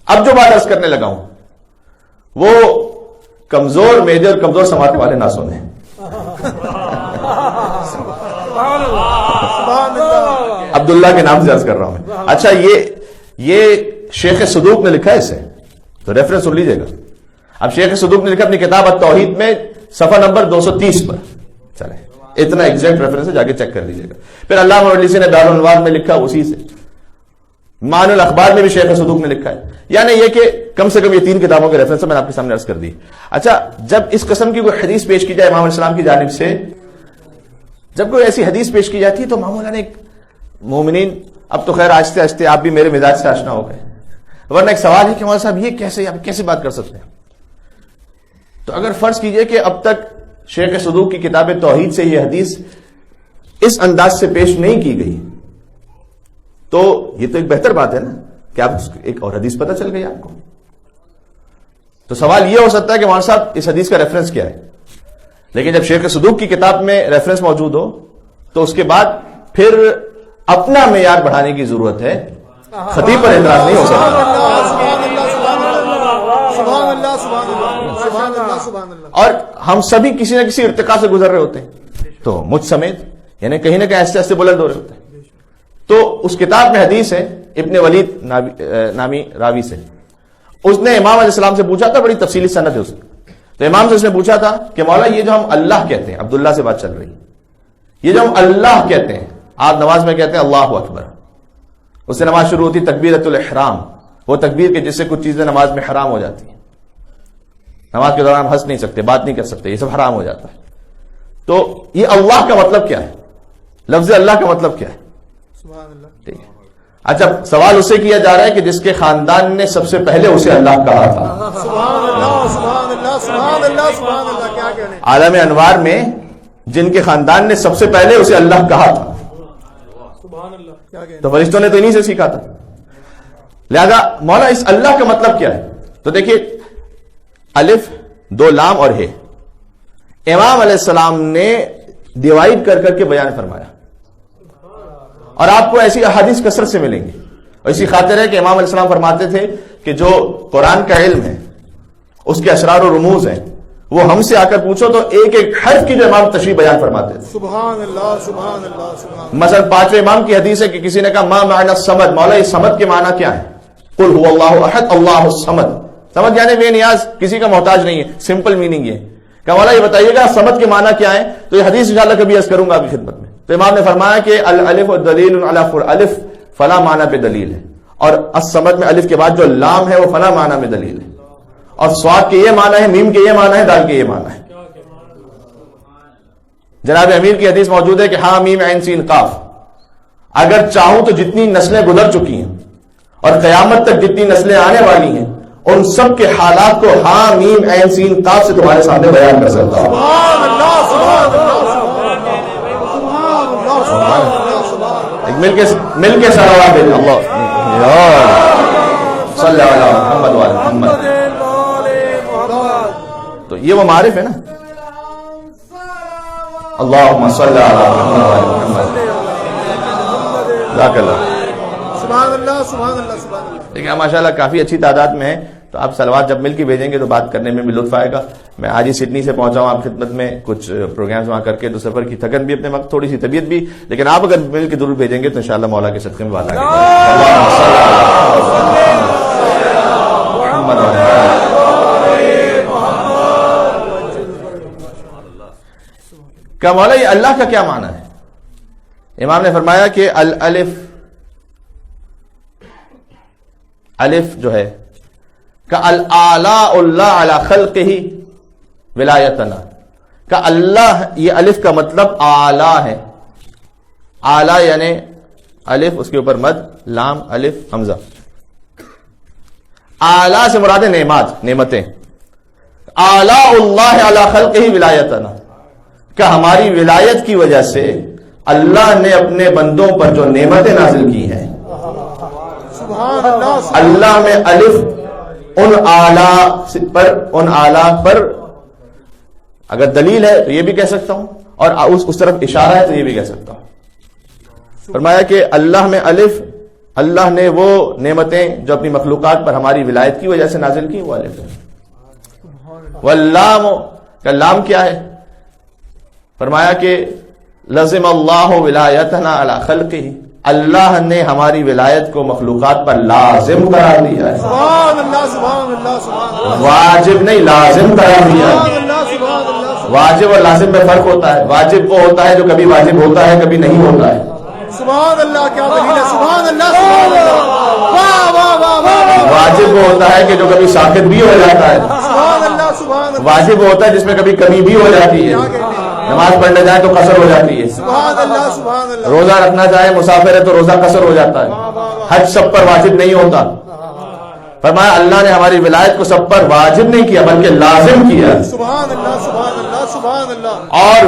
اب جو بات عرض کرنے لگا ہوں وہ کمزور میجر اور کمزور سماعت والے نہ سنیں. عبداللہ کے نام سے عرض کر رہا ہوں میں. اچھا یہ شیخ صدوق نے لکھا ہے اسے تو ریفرنس سن لیجیے گا. اب شیخ صدوق نے لکھا اپنی کتاب التوحید میں صفحہ نمبر 230 پر. چلیں اتنا ایگزیکٹ ریفرنس ہے, جا کے چیک کر لیجیے گا. پھر علامہ مجلسی نے دار الانوار میں لکھا اسی سے. معانی الاخبار میں بھی شیخ صدوق نے لکھا ہے. یعنی یہ کہ کم سے کم یہ 3 کتابوں کے ریفرنس میں نے آپ کے سامنے عرض کر دی. اچھا جب اس قسم کی کوئی حدیث پیش کی جائے امام علیہ السلام کی جانب سے, جب کوئی ایسی حدیث پیش کی جاتی ہے تو معمولاً ایک مومنین, اب تو خیر آہستہ آہستہ آپ بھی میرے مزاج سے آشنا ہو گئے, ورنہ ایک سوال ہے کہ مولانا صاحب یہ کیسے آپ کیسے بات کر سکتے ہیں. تو اگر فرض کیجئے کہ اب تک شیخ صدوق کی کتاب توحید سے یہ حدیث اس انداز سے پیش نہیں کی گئی تو یہ تو ایک بہتر بات ہے نا کہ آپ ایک اور حدیث پتہ چل گئی آپ کو. تو سوال یہ ہو سکتا ہے کہ مولانا صاحب اس حدیث کا ریفرنس کیا ہے, لیکن جب شیخ صدوق کی کتاب میں ریفرنس موجود ہو تو اس کے بعد پھر اپنا معیار بڑھانے کی ضرورت ہے. خطیب پر اعتراض نہیں ہو سکتا. اور ہم سبھی کسی نہ کسی ارتقا سے گزر رہے ہوتے ہیں, تو مجھ سمیت, یعنی کہیں نہ کہیں ایسے ایسے بلند ہو رہے ہوتے ہیں. تو اس کتاب میں حدیث ہے ابن ولید نامی راوی سے, اس نے امام علیہ السلام سے پوچھا تھا, بڑی تفصیلی سند ہے اس کی. تو امام سے اس نے پوچھا تھا کہ مولا یہ جو ہم اللہ کہتے ہیں, عبداللہ سے بات چل رہی, یہ جو ہم اللہ کہتے ہیں, آپ نماز میں کہتے ہیں اللہ اکبر, اس سے نماز شروع ہوتی تکبیرۃ الاحرام, وہ تکبیر کے جس سے کچھ چیزیں نماز میں حرام ہو جاتی ہیں. نماز کے دوران ہنس نہیں سکتے, بات نہیں کر سکتے, یہ سب حرام ہو جاتا ہے. تو یہ اللہ کا مطلب کیا ہے, لفظ اللہ کا مطلب کیا ہے؟ ٹھیک ہے. اچھا سوال اسے کیا جا رہا ہے کہ جس کے خاندان نے سب سے پہلے اسے اللہ کہا تھا. عالم انوار میں جن کے خاندان نے سب سے پہلے اسے اللہ کہا تھا, تو فرشتوں نے تو انہی سے سیکھا تھا. لہذا مولا اس اللہ کا مطلب کیا ہے؟ تو دیکھیے الف, 2 لام اور ہے, امام علیہ السلام نے ڈیوائڈ کر کر کے بیان فرمایا, اور آپ کو ایسی احادیث کثرت سے ملیں گی. اور اسی خاطر ہے کہ امام علیہ السلام فرماتے تھے کہ جو قرآن کا علم ہے اس کے اسرار و رموز ہیں وہ ہم سے آ کر پوچھو تو ایک ایک حرف کی جو امام تشریح بیان فرماتے تھے. سبحان اللہ سبحان اللہ سبحان اللہ. مثلا 5ویں امام کی حدیث ہے کہ کسی نے کہا ما معنی الصمد, مولا یہ صمد کے معنی کیا ہے؟ قل هو اللہ احد اللہ الصمد. سمجھ یعنی بے نیاز, کسی کا محتاج نہیں ہے. سمپل میننگ یہ کہ مولا یہ بتائیے گا صمد کے معنی کیا ہے؟ تو یہ حدیث انشاءاللہ کبھی عرض کروں گا آپ کی خدمت میں. تو امام نے فرمایا کہ الالف دلیل علی فر, الف فلاں معنی پہ دلیل ہے, اور الصمد میں الف کے بعد جو لام ہے وہ فلاں معنی میں دلیل ہے, اور صاد کے یہ معنی ہے, میم کے یہ معنی ہے, دال کے یہ معنی ہے. جناب امیر کی حدیث موجود ہے کہ ہاں میم عین سین قاف, اگر چاہوں تو جتنی نسلیں گزر چکی ہیں اور قیامت تک جتنی نسلیں آنے والی ہیں ان سب کے حالات کو ہاں میم عین سین قاف سے تمہارے سامنے بیان کر سکتا ہوں. مل کے صلوات دیں اللہ صلی اللہ علیہ محمد وعلی محمد. تو یہ وہ معارف ہے نا, اللہم صلی علی محمد وعلی محمد. سبحان اللہ سبحان اللہ سبحان اللہ. دیکھیں ماشاءاللہ کافی اچھی تعداد میں ہے, تو آپ صلوات جب مل کے بھیجیں گے تو بات کرنے میں بھی لطف آئے گا. میں آج ہی سڈنی سے پہنچا ہوں آپ کی خدمت میں, کچھ پروگرامز وہاں کر کے, تو سفر کی تھکن بھی اپنے وقت, تھوڑی سی طبیعت بھی, لیکن آپ اگر مل کے ضرور بھیجیں گے تو انشاءاللہ مولا کے صدقے میں بات آئے گی. کہ مولا یہ اللہ کا کیا معنی ہے؟ امام نے فرمایا کہ الالف, الف جو ہے کہ الاعلاء اللہ علی خلقہ ولایتنا, کہ اللہ, یہ الف کا مطلب اعلی ہے. اعلی یعنی الف اس کے اوپر مد, لام الف حمزہ. اعلی سے مراد نعمات, نعمتیں. اعلاء اللہ علی خلقہ ولایتنا, کہ ہماری ولایت کی وجہ سے اللہ نے اپنے بندوں پر جو نعمتیں نازل کی ہیں, اللہ میں الف ان اعلیٰ پر اگر دلیل ہے تو یہ بھی کہہ سکتا ہوں, اور اس طرف اشارہ ہے تو یہ بھی کہہ سکتا ہوں. فرمایا کہ اللہ میں الف اللہ نے وہ نعمتیں جو اپنی مخلوقات پر ہماری ولایت کی وجہ سے نازل کی وہ الف ہے۔ واللام کا لام کیا ہے؟ فرمایا کہ لزم اللہ ولایتنا علی خلقہ، اللہ نے ہماری ولایت کو مخلوقات پر لازم قرار دیا ہے، سبحان اللہ سبحان اللہ سبحان اللہ واجب نہیں لازم قرار دیا ہے۔ سبحان اللہ سبحان اللہ واجب اور لازم میں فرق ہوتا ہے، واجب وہ ہوتا ہے جو کبھی واجب ہوتا ہے کبھی نہیں ہوتا ہے، سبحان اللہ، کیا دلیل ہے، سبحان اللہ سبحان اللہ، واہ واہ واہ واہ، واجب وہ ہوتا ہے کہ جو کبھی ساقط بھی ہو جاتا ہے، سبحان اللہ سبحان اللہ، واجب وہ ہوتا ہے جس میں کبھی کمی بھی ہو جاتی ہے، نماز پڑھنے جائے تو قصر ہو جاتی ہے، سبحان اللہ سبحان اللہ، روزہ رکھنا چاہے مسافر ہے تو روزہ قصر ہو جاتا ہے، حج سب پر واجب نہیں ہوتا۔ فرمایا اللہ نے ہماری ولایت کو سب پر واجب نہیں کیا بلکہ لازم کیا، سبحان اللہ سبحان اللہ سبحان اللہ، اور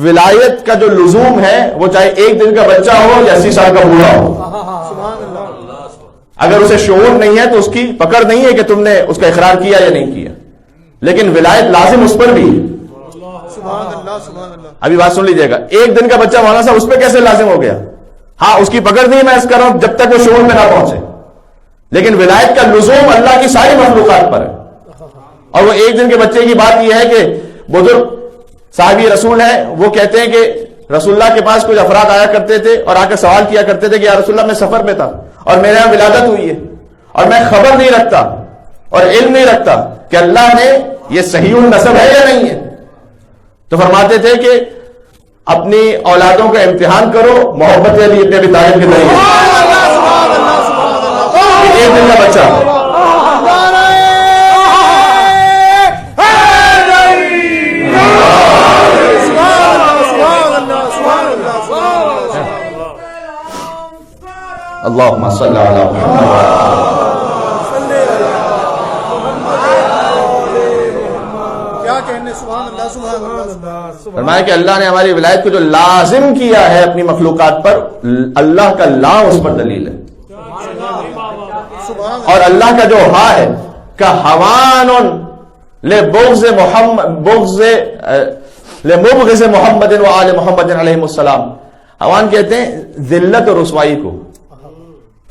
ولایت کا جو لزوم ہے وہ چاہے ایک دن کا بچہ ہو یا 80 سال کا بوڑھا ہو، سبحان اللہ، اگر اسے شعور نہیں ہے تو اس کی پکڑ نہیں ہے کہ تم نے اس کا اقرار کیا یا نہیں کیا، لیکن ولایت لازم اس پر بھی ہے۔ سبحان اللہ سبحان اللہ، ابھی بات سن لیجیے گا، ایک دن کا بچہ مولانا صاحب اس پہ کیسے لازم ہو گیا؟ ہاں اس کی پکڑ نہیں میں اس کر رہا ہوں جب تک وہ شعور میں نہ پہنچے، لیکن ولایت کا لزوم اللہ کی ساری مخلوقات پر ہے۔ اور وہ ایک دن کے بچے کی بات یہ ہے کہ بزرگ صحابی رسول ہیں، وہ کہتے ہیں کہ رسول اللہ کے پاس کچھ افراد آیا کرتے تھے اور آ کر سوال کیا کرتے تھے کہ یا رسول اللہ میں سفر میں تھا اور میرے یہاں ولادت ہوئی ہے اور میں خبر نہیں رکھتا اور علم نہیں رکھتا کہ اللہ نے یہ صحیح النسب ہے یا نہیں ہے، تو فرماتے تھے کہ اپنی اولادوں کا امتحان کرو محبت علی ابن ابی طالب کے ذریعے، ایک دن کا بچہ اللہم صلی علی محمد۔ کیا کہنے، سبحان اللہ سبحان اللہ، فرمایا کہ اللہ نے ہماری ولایت کو جو لازم کیا ہے اپنی مخلوقات پر، اللہ کا لا اس پر دلیل ہے، اور اللہ کا جو ہا ہے کہ ہوان لبغض محمد لمبغض محمد و آل محمد علیہ السلام، ہوان کہتے ہیں ذلت اور رسوائی کو۔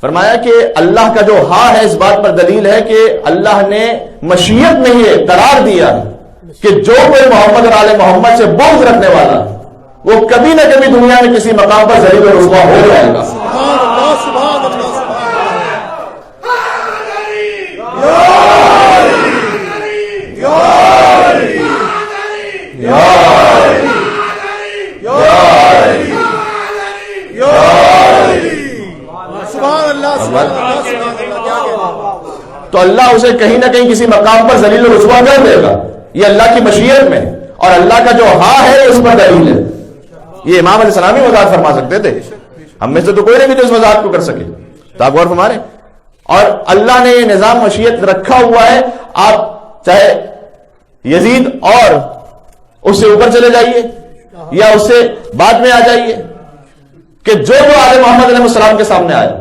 فرمایا کہ اللہ کا جو ہا ہے اس بات پر دلیل ہے کہ اللہ نے مشیت میں یہ قرار دیا کہ جو کوئی محمد اور آل محمد سے بغض رکھنے والا وہ کبھی نہ کبھی دنیا میں کسی مقام پر ذلیل و رسوا ہو جائے گا۔ سبحان اللہ سبحان اللہ سبحان تو اللہ اسے کہیں نہ کہیں کسی مقام پر ذلیل و رسوا کر دے گا، یہ اللہ کی مشیت میں، اور اللہ کا جو ہاں ہے اس پر دلیل ہے۔ یہ امام علیہ السلام ہی وضاحت فرما سکتے تھے، ہم میں سے تو کوئی نہیں بھی تو اس وضاحت کو کر سکے، تو آپ غور فرما رہے ہیں۔ اور اللہ نے یہ نظام مشیت رکھا ہوا ہے، آپ چاہے یزید اور اس سے اوپر چلے جائیے یا اس سے بعد میں آ جائیے، کہ جو آل محمد علیہ السلام کے سامنے آئے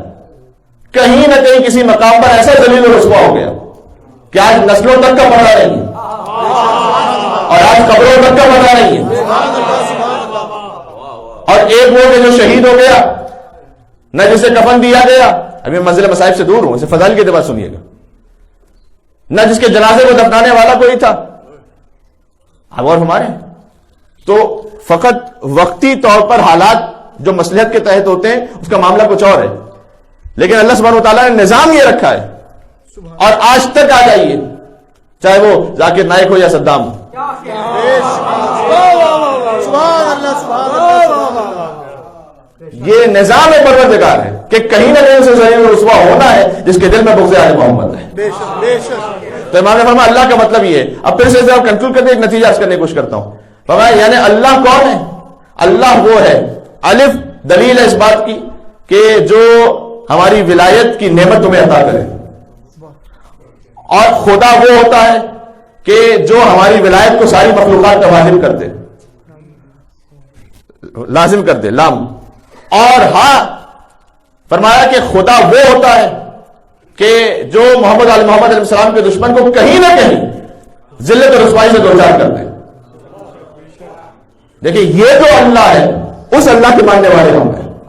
کہیں نہ کہیں کسی مقام پر ایسا ذلیل و رسوا ہو گیا کہ آج نسلوں تک کا پتہ نہیں ہے اور آج قبروں تک کا پتہ نہیں ہے، اور ایک وہ کہ جو شہید ہو گیا نہ جسے کفن دیا گیا، ابھی میں منزل مصائب سے دور ہوں، اسے فضائل کی اعتبار سنیے گا، نہ جس کے جنازے کو دفنانے والا کوئی تھا، آپ اور ہمارے تو فقط وقتی طور پر حالات جو مصلحت کے تحت ہوتے ہیں اس کا معاملہ کچھ اور ہے، لیکن اللہ سبحانہ وتعالیٰ نے نظام یہ رکھا ہے، اور آج تک آ جائیے چاہے وہ ذاکر نائک ہو یا صدام ہو، یہ نظام پروردگار ہے کہ کہیں نہ کہیں اسے ذلیل و رسوا ہونا ہے جس کے دل میں بغض آل محمد ہے۔ تو امام نے فرمایا اللہ کا مطلب یہ ہے۔ اب پھر سے کنکلوڈ کرنے ایک نتیجہ عرض کرنے کی کوشش کرتا ہوں۔ فرمایا یعنی اللہ کون ہے؟ اللہ وہ ہے، الف دلیل ہے اس بات کی کہ جو ہماری ولایت کی نعمت تمہیں عطا کرے، اور خدا وہ ہوتا ہے کہ جو ہماری ولایت کو ساری مخلوقات کا واجب کر دے، لازم کر دے، لام۔ اور ہاں فرمایا کہ خدا وہ ہوتا ہے کہ جو محمد علیہ محمد علیہ السلام کے دشمن کو کہیں نہ کہیں ذلت اور رسوائی سے دوچار کر دے۔ دیکھیں یہ جو اللہ ہے اس اللہ کے ماننے والے ہم ہیں،